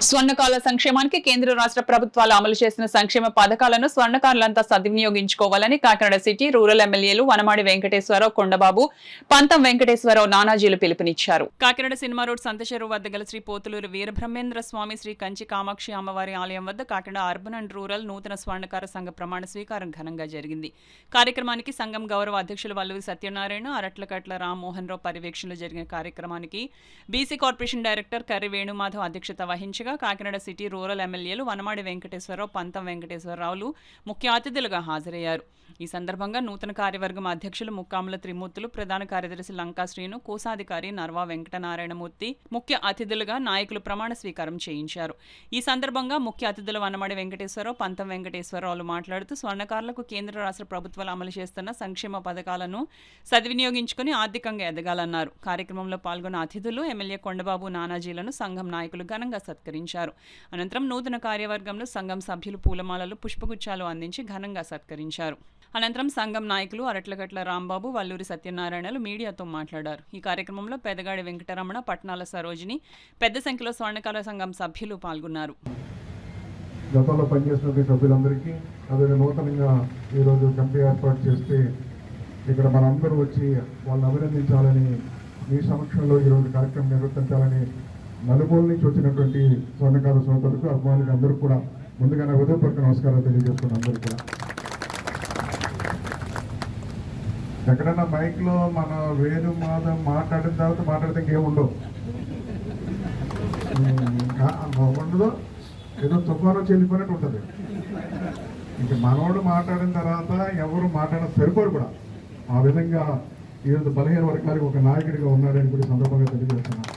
స్వర్ణకారుల సంక్షేమానికి కేంద్ర రాష్ట్ర ప్రభుత్వాలు అమలు చేసిన సంక్షేమ పథకాలను స్వర్ణకారులంతా సద్వినియోగించుకోవాలని కాకినాడ సిటీ రూరల్ ఎమ్మెల్యేలు వనమాడి వెంకటేశ్వరరావు, కొండబాబు, పంతం వెంకటేశ్వరరావు, నానాజీలు పిలుపునిచ్చారు. కాకినాడ సినిమా రోడ్ సంతచెరువు వద్ద గల శ్రీ పోతులూరు వీరబ్రహ్మేంద్ర స్వామి శ్రీ కంచి కామాక్షి అమ్మవారి ఆలయం వద్ద కాకినాడ అర్బన్ అండ్ రూరల్ నూతన స్వర్ణకార సంఘ ప్రమాణ స్వీకారం ఘనంగా జరిగింది. కార్యక్రమానికి సంఘం గౌరవ అధ్యక్షులు వల్లూరి సత్యనారాయణ, అరట్లకట్ల రామ్మోహన్ రావు పర్యవేక్షణలో జరిగిన కార్యక్రమానికి BC corporation director Karri Venumadhav అధ్యక్షత వహించగా కాకినాడ సిటీ రూరల్ ఎమ్మెల్యేలు వనమాడి వెంకటేశ్వరరావు, పంతం వెంకటేశ్వరరావులు ముఖ్య అతిథులుగా హాజరయ్యారు. ఈ సందర్భంగా నూతన కార్యవర్గం అధ్యక్షులు ముక్కాముల త్రిమూర్తులు, ప్రధాన కార్యదర్శి లంకా శ్రీను, కోశాధికారి నర్వా వెంకటనారాయణమూర్తి ముఖ్య అతిథులుగా నాయకులు ప్రమాణ స్వీకారం చేయించారు. ఈ సందర్భంగా ముఖ్య అతిథులు వనమాడి వెంకటేశ్వరరావు, పంతం వెంకటేశ్వరరావులు మాట్లాడుతూ స్వర్ణకారులకు కేంద్ర రాష్ట్ర ప్రభుత్వాలు అమలు చేస్తున్న సంక్షేమ పథకాలను సద్వినియోగించుకుని ఆర్థికంగా ఎదగాలన్నారు. కార్యక్రమంలో పాల్గొన్న అతిథులు ఎమ్మెల్యే కొండబాబు, నానాజీలను సంఘం నాయకులు ఘనంగా సత్కరించారు. అనంతరం నూతన కార్యవర్గంలో సంఘం సభ్యులు పూలమాలలు, పుష్పగుచ్చాలు అందించి ఘనంగా సత్కరించారు. అనంతరం సంఘం నాయకులు అరట్లగట్ల రాంబాబు, వల్లూరి సత్యనారాయణలు మీడియాతో మాట్లాడారు. ఈ కార్యక్రమంలో పెదగాడి వెంకటరమణ, పట్నాల సరోజిని, పెద్ద సంఖ్యలో స్వర్ణకార సంఘం సభ్యులు పాల్గొన్నారు. గతంలో పనిచేసిన సభ్యులందరికీ అదే నూతనంగా ఈరోజు కమిటీ ఏర్పాటు చేస్తే ఇక్కడ మనందరూ వచ్చి వాళ్ళని అభినందించాలని, మీ సమక్షంలో ఈరోజు కార్యక్రమం నిర్వర్తించాలని నలుమూల నుంచి వచ్చినటువంటి స్వర్ణకార సోదరులకు, అభిమానులకు అందరూ కూడా ముందుగా నా హృదయపూర్వక నమస్కారాలు తెలియజేస్తున్నాను. అందరూ కూడా ఎక్కడైనా మైక్లో మన వేణు మాధవ్ మాట్లాడిన తర్వాత మాట్లాడితే ఇంకేముండవు, ఉండదు, ఏదో తుఫాను చెల్లిపోయినట్టు ఉంటుంది. ఇంక మనోడు మాట్లాడిన తర్వాత ఎవరు మాట్లాడిన సరిపోరు కూడా. ఆ విధంగా ఈరోజు బలహీన వర్గాలకు ఒక నాయకుడిగా ఉన్నాడని కూడా సందర్భంగా తెలియజేస్తున్నాను.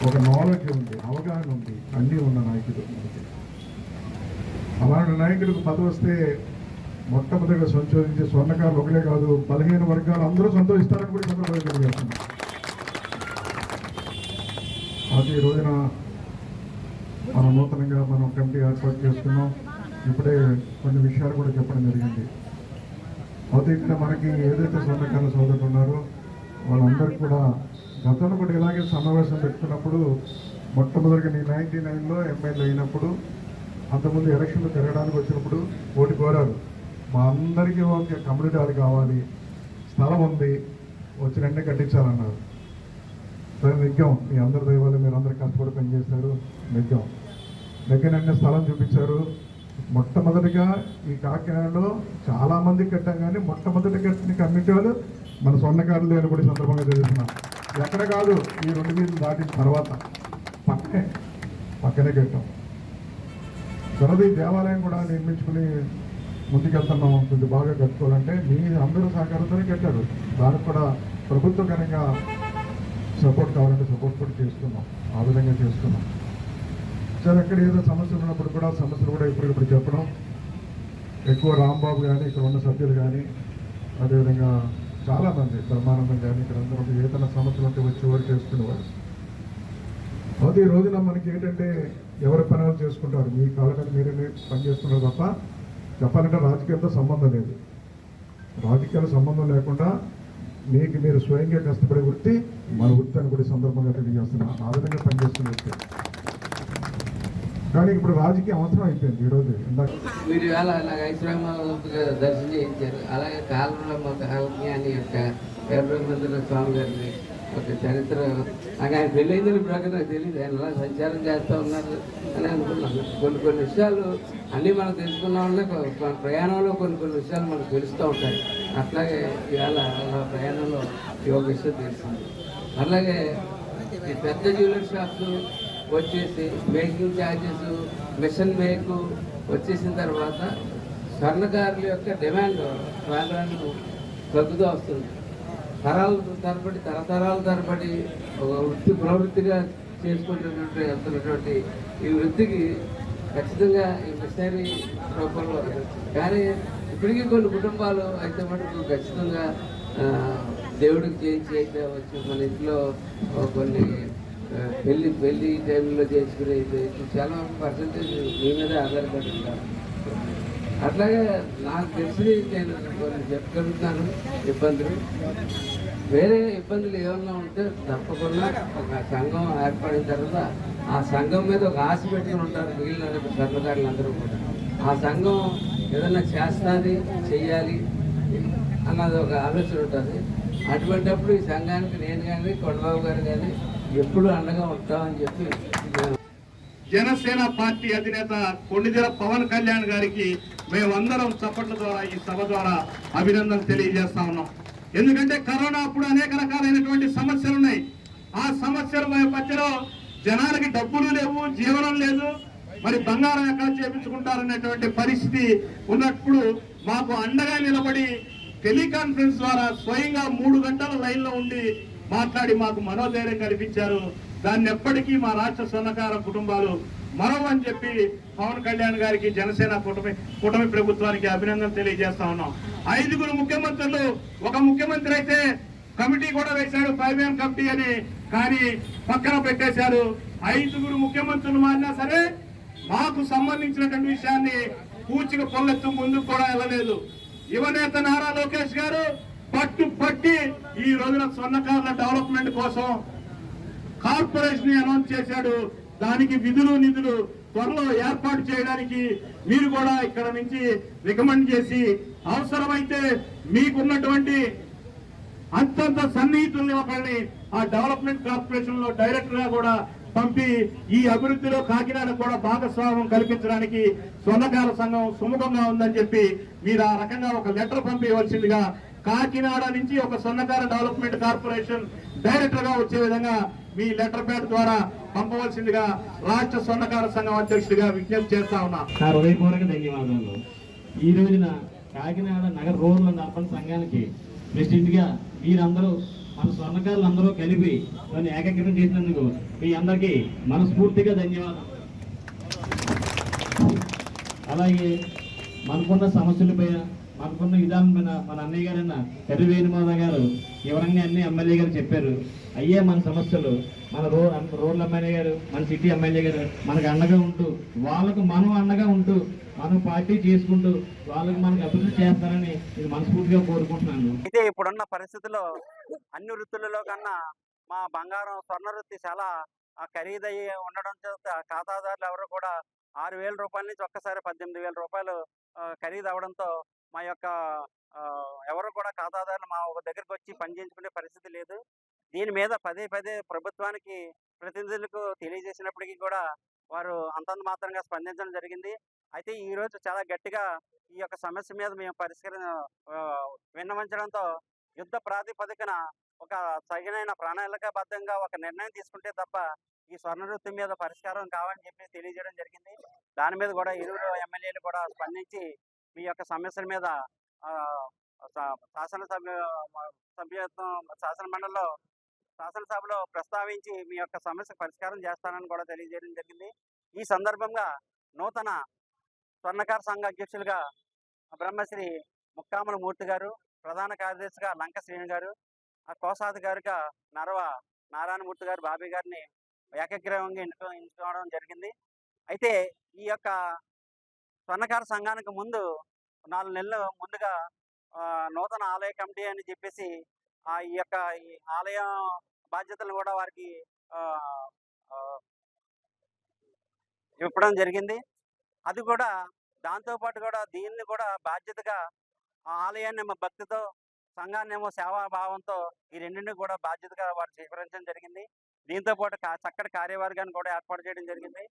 ఒక నాలెడ్జ్ ఉంది, అవగాహన ఉంది, అన్నీ ఉన్న నాయకుడు. అలాంటి నాయకుడికి పదవి వస్తే మొట్టమొదటిగా సంశోధించే స్వర్ణకారులు ఒకటే కాదు, బలహీన వర్గాలు అందరూ సంతోషిస్తారని కూడా సందర్భంగా తెలియజేస్తున్నాం. అది ఈ రోజున మనం నూతనంగా కమిటీ ఏర్పాటు చేస్తున్నాం. ఇప్పుడే కొన్ని విషయాలు కూడా చెప్పడం జరిగింది. అయితే ఇక్కడ మనకి ఏదైతే స్వర్ణకారుల సోదరులు ఉన్నారో వాళ్ళందరికీ కూడా గతంలో కూడా ఇలాగే సమావేశం పెట్టుకున్నప్పుడు మొట్టమొదటిగా 99లో ఎమ్మెల్యే అయినప్పుడు, అంతకుముందు ఎలక్షన్లు తిరగడానికి వచ్చినప్పుడు ఓటు కోరారు. మా అందరికీ ఒక కమ్యూనిటీ హాల్ కావాలి, స్థలం ఉంది, వచ్చి రెండే కట్టించాలన్నారు. సరే నెగ్గాం, మీ అందరి దైవాలు మీరు అందరు కష్టపడి పనిచేశారు, నెగ్గాం. నెగ్గిన స్థలం చూపించారు. మొట్టమొదటిగా ఈ కాకినాడలో చాలామంది కట్టాం, కానీ మొట్టమొదటి కట్టిన కమ్యూనిటీ వాళ్ళు మన స్వర్ణకారులు అని కూడా సందర్భంగా తెలుస్తున్నాం. ఎక్కడ కాదు, ఈ 2 వీధులు దాటిన తర్వాత పక్కనే కట్టాం. త్వరది దేవాలయం కూడా నిర్మించుకుని ముందుకెళ్తున్నాం. కొంచెం బాగా కట్టుకోవాలంటే మీ అందరూ సహకారంతోనే కట్టారు. దానికి కూడా ప్రభుత్వకరంగా సపోర్ట్ కావాలంటే సపోర్ట్ కూడా చేస్తున్నాం. ఆ విధంగా చేస్తున్నాం. సరే, అక్కడ ఏదో సమస్యలు ఉన్నప్పుడు కూడా సమస్యలు కూడా ఇప్పటికిప్పుడు చెప్పడం. ఎక్కువ రాంబాబు కానీ, ఇక్కడ ఉన్న సభ్యులు కానీ, అదేవిధంగా చాలామంది బ్రహ్మానందం కానీ ఇక్కడ అందరూ ఏదైనా సమస్యలు ఉంటే వచ్చి వారు చేసుకునేవారు. అయితే ఈ రోజున మనకి ఏంటంటే ఎవరి పనులు చేసుకుంటారు, మీ కాళ్ళకి మీరే పనిచేస్తున్నారు తప్ప చెప్పాలంటే రాజకీయాలతో సంబంధం లేదు. రాజకీయాల సంబంధం లేకుండా మీకు మీరు స్వయంగా కష్టపడే వృత్తి మన వృత్తి అని కూడా సందర్భంగా తెలియజేస్తున్నాం. ఆ విధంగా పనిచేస్తున్న వృత్తి. కానీ ఇప్పుడు రాజకీయం అవసరం అయిపోయింది. ఈరోజు మీరు దర్శనం చేయించారు. అలాగే కాలంలో కాలజ్ఞాని యొక్క వీరబ్రహ్మేంద్ర స్వామి గారిని ఒక చరిత్ర, నాకు ఆయన పెళ్ళైందని ప్రకారం నాకు తెలియదు. ఆయన అలా సంచారం చేస్తూ ఉన్నారు అని అనుకున్నాను. కొన్ని విషయాలు అన్నీ మనం తెలుసుకున్న వల్ల ప్రయాణంలో కొన్ని విషయాలు మనకు తెలుస్తూ ఉంటాయి. అట్లాగే ఇవాళ అలా ప్రయాణంలో ఈ ఒక విషయం తెలిసింది. అలాగే ఈ పెద్ద జ్యువెలరీ షాప్స్ వచ్చేసి మేకింగ్ ఛార్జెస్, మిషన్ మేక్ వచ్చేసిన తర్వాత స్వర్ణకారుల యొక్క డిమాండ్ రాను తగ్గుతూ వస్తుంది. తరతరాల తరబడి ఒక వృత్తి ప్రవృత్తిగా చేసుకుంటున్నటువంటి ఈ వృత్తికి ఖచ్చితంగా ఈ మిషనరీ రూపంలో, కానీ ఇప్పటికీ కొన్ని కుటుంబాలు అయితే మటుకు ఖచ్చితంగా దేవుడికి చేయించి అయితే వచ్చి మన ఇంట్లో కొన్ని పెళ్లి టైంలో చేసుకునే చాలా పర్సెంటేజ్ మీ మీద ఆధారపడి ఉంటారు. అట్లాగే నాకు తెలిసి నేను కొన్ని చెప్పగలుగుతాను ఇబ్బందులు. వేరే ఇబ్బందులు ఏమన్నా ఉంటే తప్పకుండా ఒక సంఘం ఏర్పడిన తర్వాత ఆ సంఘం మీద ఒక ఆశ పెట్టుకుని ఉంటారు మిగిలిన స్వర్ణకారులందరూ కూడా. ఆ సంఘం ఏదన్నా చేస్తుంది చెయ్యాలి అన్నది ఒక ఆలోచన ఉంటుంది. అటువంటిప్పుడు ఈ సంఘానికి నేను కానీ కొండబాబు గారు కానీ ఎప్పుడు అండగా ఉంటామని చెప్పి జనసేన పార్టీ అధినేత కొండిదెల పవన్ కళ్యాణ్ గారికి మేమందరం చప్పట్ల ద్వారా ఈ సభ ద్వారా అభినందన తెలియజేస్తా ఉన్నాం. ఎందుకంటే కరోనా అప్పుడు అనేక రకాలైనటువంటి సమస్యలు ఉన్నాయి. ఆ సమస్యల మధ్యలో జనాలకి డబ్బులు లేవు, జీవనం లేదు, మరి బంగారం ఎక్కడ చేపించుకుంటారనేటువంటి పరిస్థితి ఉన్నప్పుడు మాకు అండగా నిలబడి టెలికాన్ఫరెన్స్ ద్వారా స్వయంగా 3 గంటల లైన్లో ఉండి మాట్లాడి మాకు మనోధైర్యం కల్పించారు. దాన్ని ఎప్పటికీ మా రాష్ట్ర స్వర్ణకార కుటుంబాలు మరవని చెప్పి పవన్ కళ్యాణ్ గారికి జనసేన కూటమి ప్రభుత్వానికి అభినందన తెలియజేస్తా ఉన్నాం. 5గురు ముఖ్యమంత్రులు, ఒక ముఖ్యమంత్రి అయితే కమిటీ కూడా వేశాడు 5M కమిటీ అని, కానీ పక్కన పెట్టేశారు. 5గురు ముఖ్యమంత్రులు మారినా సరే మాకు సంబంధించినటువంటి విషయాన్ని పూచిక పొల్లెత్తు ముందుకు కూడా వెళ్ళలేదు. యువనేత నారా లోకేష్ గారు పట్టి ఈ రోజున స్వర్ణకారుల డెవలప్మెంట్ కోసం కార్పొరేషన్ అనౌన్స్ చేశాడు. దానికి విధులు నిధులు త్వరలో ఏర్పాటు చేయడానికి మీరు కూడా ఇక్కడ నుంచి రికమెండ్ చేసి అవసరమైతే మీకున్నటువంటి అంతంత సన్నిహితుల్ని ఒకరిని ఆ డెవలప్మెంట్ కార్పొరేషన్ లో డైరెక్టర్ గా కూడా పంపి ఈ అభివృద్ధిలో కాకినాడ కూడా భాగస్వామ్యం కల్పించడానికి స్వర్ణకార సంఘం సుముఖంగా ఉందని చెప్పి మీరు ఆ రకంగా ఒక లెటర్ పంపించవలసిందిగా, కాకినాడ నుంచి ఒక స్వర్ణకార డెవలప్మెంట్ కార్పొరేషన్ డైరెక్టర్ గా వచ్చే విధంగా మీ లెటర్ ప్యాడ్ ద్వారా పంపవలసిందిగా రాష్ట్ర స్వర్ణకార సంఘం అధ్యక్షుడిగా విజ్ఞప్తి చేస్తా ఉన్నా. నా హృదయపూర్వక ధన్యవాదాలు. ఈ రోజున కాకినాడ నగర రూరల్ అర్బన్ సంఘానికి ప్రెసిడెంట్ గా మీరందరూ మన స్వర్ణకారులందరూ కలిపి దాన్ని ఏకగ్రీవం చేసినందుకు మీ అందరికీ మనస్ఫూర్తిగా ధన్యవాదాలు. అలాగే మనకున్న సమస్యలపై మనకున్న విధానం పైన మన అన్నయ్య గారైన కర్రి వేణుమాధవ్ గారు వివరంగా అన్ని ఎమ్మెల్యే గారు చెప్పారు. అయ్యే మన సమస్యలు మన రోడ్ల ఎమ్మెల్యే గారు, మన సిటీ ఎమ్మెల్యే గారు మనకు అండగా ఉంటూ, వాళ్ళకు మనం అండగా ఉంటూ, మనం పార్టీ చేసుకుంటూ వాళ్ళకి మనకు అభివృద్ధి చేస్తారని నేను మనస్ఫూర్తిగా కోరుకుంటున్నాను. అయితే ఇప్పుడున్న పరిస్థితుల్లో అన్ని వృత్తులలో కన్నా మా బంగారం స్వర్ణ వృత్తి చాలా ఖరీదయ్యి ఉండడం చేత ఖాతాదారులు ఎవరు కూడా 6,000 రూపాయల నుంచి ఒక్కసారి 18,000 రూపాయలు ఖరీదు అవడంతో మా యొక్క ఎవరు కూడా ఖాతాదారులు మా దగ్గరికి వచ్చి పనిచేయించుకునే పరిస్థితి లేదు. దీని మీద పదే ప్రభుత్వానికి ప్రతినిధులకు తెలియజేసినప్పటికీ కూడా వారు అంతంత మాత్రంగా స్పందించడం జరిగింది. అయితే ఈ రోజు చాలా గట్టిగా ఈ యొక్క సమస్య మీద మేము విన్నవించడంతో యుద్ధ ప్రాతిపదికన ఒక తగినైన ప్రణాళికాబద్ధంగా ఒక నిర్ణయం తీసుకుంటే తప్ప ఈ స్వర్ణ వృత్తి మీద పరిష్కారం కావాలని చెప్పి తెలియజేయడం జరిగింది. దాని మీద కూడా ఇరువురు ఎమ్మెల్యేలు కూడా స్పందించి మీ యొక్క సమస్యల మీద శాసనసభలో ప్రస్తావించి మీ యొక్క సమస్య పరిష్కారం చేస్తానని కూడా తెలియజేయడం జరిగింది. ఈ సందర్భంగా నూతన స్వర్ణకార సంఘ అధ్యక్షులుగా బ్రహ్మశ్రీ ముక్కాముల మూర్తి గారు, ప్రధాన కార్యదర్శిగా లంక శ్రీను గారు, కోశాధికారిగా నరవ నారాయణమూర్తి గారు, బాబీ గారిని ఏకగ్రీవంగా ఎన్నుకోవడం జరిగింది. అయితే ఈ యొక్క స్వర్ణకార సంఘానికి ముందు 4 నెలల ముందుగా నూతన ఆలయ కమిటీ అని చెప్పేసి ఈ యొక్క ఆలయం బాధ్యతలు కూడా వారికి ఇవ్వడం జరిగింది. అది కూడా దాంతోపాటు కూడా దీన్ని కూడా బాధ్యతగా ఆలయాన్ని భక్తితో, సంఘాన్ని ఏమో సేవాభావంతో ఈ రెండింటిని కూడా బాధ్యతగా వారు స్వీకరించడం జరిగింది. దీంతో పాటు చక్కటి కార్యవర్గాన్ని కూడా ఏర్పాటు చేయడం జరిగింది.